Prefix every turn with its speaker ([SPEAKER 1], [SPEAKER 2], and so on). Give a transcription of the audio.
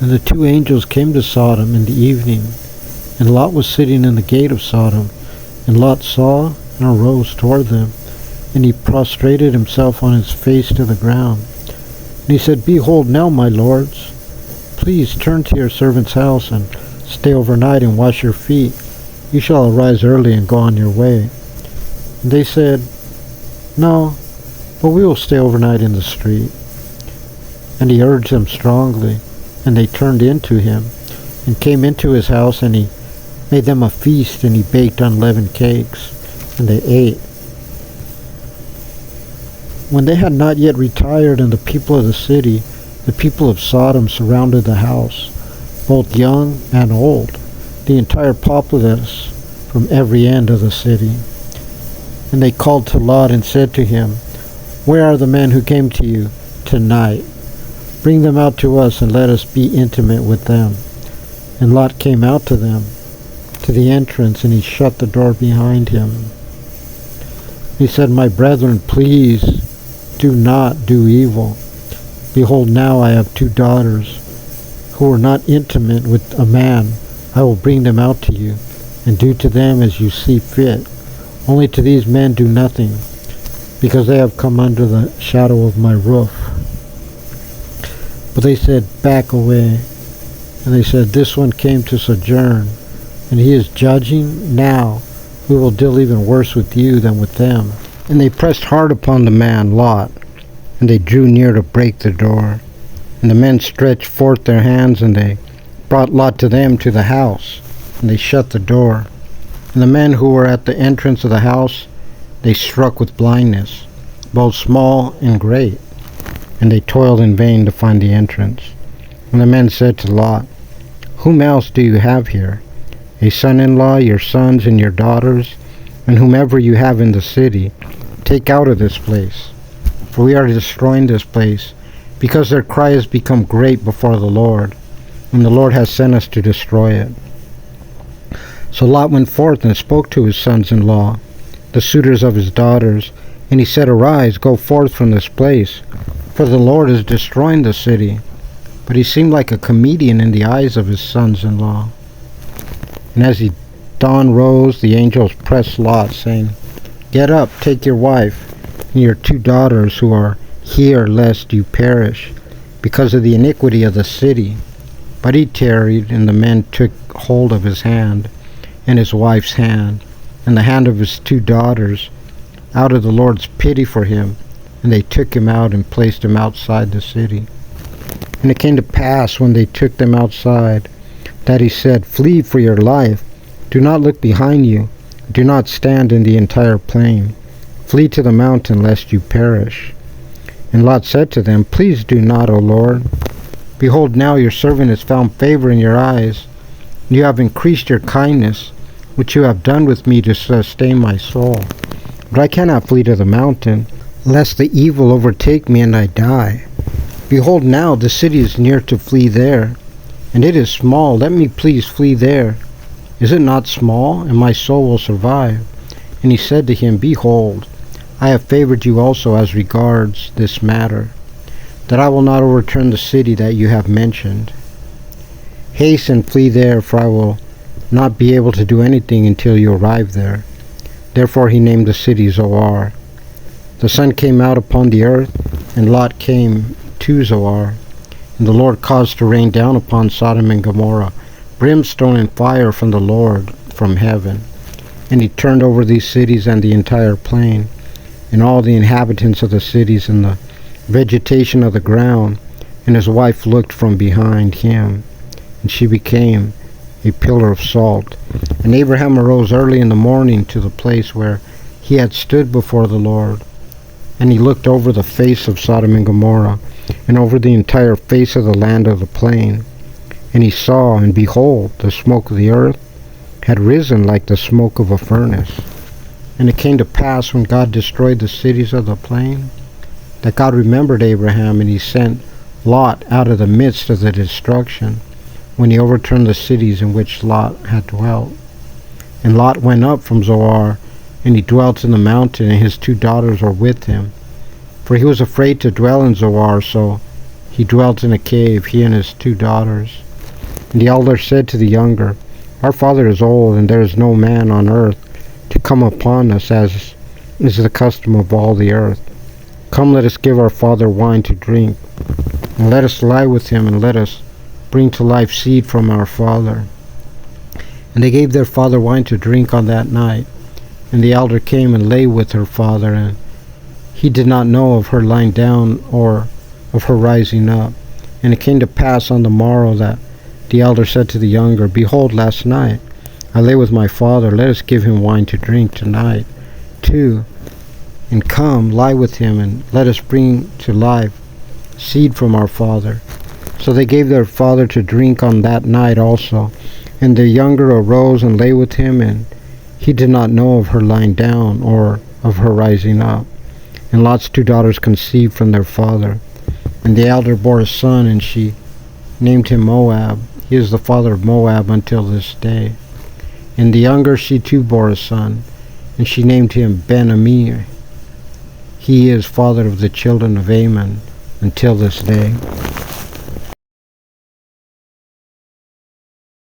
[SPEAKER 1] And the two angels came to Sodom in the evening, and Lot was sitting in the gate of Sodom. And Lot saw and arose toward them, and he prostrated himself on his face to the ground. And he said, Behold now, my lords, please turn to your servant's house, and stay overnight and wash your feet. You shall arise early and go on your way. And they said, No, but we will stay overnight in the street. And he urged them strongly, and they turned into him, and came into his house, and he made them a feast, and he baked unleavened cakes, and they ate. When they had not yet retired, and the people of the city, the people of Sodom, surrounded the house, both young and old, the entire populace from every end of the city. And they called to Lot and said to him, Where are the men who came to you tonight? Bring them out to us, and let us be intimate with them. And Lot came out to them, to the entrance, and he shut the door behind him. He said, My brethren, please do not do evil. Behold, now I have two daughters who are not intimate with a man. I will bring them out to you, and do to them as you see fit. Only to these men do nothing, because they have come under the shadow of my roof. But they said, Back away. And they said, This one came to sojourn, and he is judging. Now we will deal even worse with you than with them. And they pressed hard upon the man, Lot, and they drew near to break the door. And the men stretched forth their hands, and they brought Lot to them to the house, and they shut the door. And the men who were at the entrance of the house, they struck with blindness, both small and great, and they toiled in vain to find the entrance. And the men said to Lot, Whom else do you have here? A son-in-law, your sons and your daughters, and whomever you have in the city, take out of this place. For we are destroying this place, because their cry has become great before the Lord, and the Lord has sent us to destroy it. So Lot went forth and spoke to his sons-in-law, the suitors of his daughters, and he said, Arise, go forth from this place, for the Lord is destroying the city. But he seemed like a comedian in the eyes of his sons-in-law. And as the dawn rose, the angels pressed Lot, saying, Get up, take your wife, and your two daughters who are here, lest you perish, because of the iniquity of the city. But he tarried, and the men took hold of his hand, and his wife's hand, and the hand of his two daughters, out of the Lord's pity for him, and they took him out and placed him outside the city. And it came to pass, when they took them outside, that he said, Flee for your life, do not look behind you, do not stand in the entire plain, flee to the mountain, lest you perish. And Lot said to them, Please do not, O Lord. Behold, now your servant has found favor in your eyes, and you have increased your kindness, which you have done with me to sustain my soul. But I cannot flee to the mountain, lest the evil overtake me and I die. Behold, now the city is near to flee there, and it is small. Let me please flee there. Is it not small, and my soul will survive? And he said to him, Behold, I have favored you also as regards this matter, that I will not overturn the city that you have mentioned. Hasten, flee there, for I will not be able to do anything until you arrive there. Therefore he named the city Zoar. The sun came out upon the earth, and Lot came to Zoar. And the Lord caused to rain down upon Sodom and Gomorrah brimstone and fire from the Lord from heaven. And he turned over these cities and the entire plain, and all the inhabitants of the cities and the vegetation of the ground. And his wife looked from behind him, and she became a pillar of salt. And Abraham arose early in the morning to the place where he had stood before the Lord. And he looked over the face of Sodom and Gomorrah, and over the entire face of the land of the plain. And he saw, and behold, the smoke of the earth had risen like the smoke of a furnace. And it came to pass, when God destroyed the cities of the plain, that God remembered Abraham, and he sent Lot out of the midst of the destruction, when he overturned the cities in which Lot had dwelt. And Lot went up from Zoar, and he dwelt in the mountain, and his two daughters were with him. For he was afraid to dwell in Zoar, so he dwelt in a cave, he and his 2 daughters. And the elder said to the younger, Our father is old, and there is no man on earth to come upon us, as is the custom of all the earth. Come, let us give our father wine to drink, and let us lie with him, and let us bring to life seed from our father. And they gave their father wine to drink on that night. And the elder came and lay with her father, and he did not know of her lying down or of her rising up. And it came to pass on the morrow that the elder said to the younger, Behold, last night I lay with my father, let us give him wine to drink tonight too. And come, lie with him, and let us bring to life seed from our father. So they gave their father to drink on that night also. And the younger arose and lay with him, and he did not know of her lying down or of her rising up. And Lot's 2 daughters conceived from their father. And the elder bore a son, and she named him Moab. He is the father of Moab until this day. And the younger she too bore a son, and she named him Ben-Ammi. He is father of the children of Ammon until this day.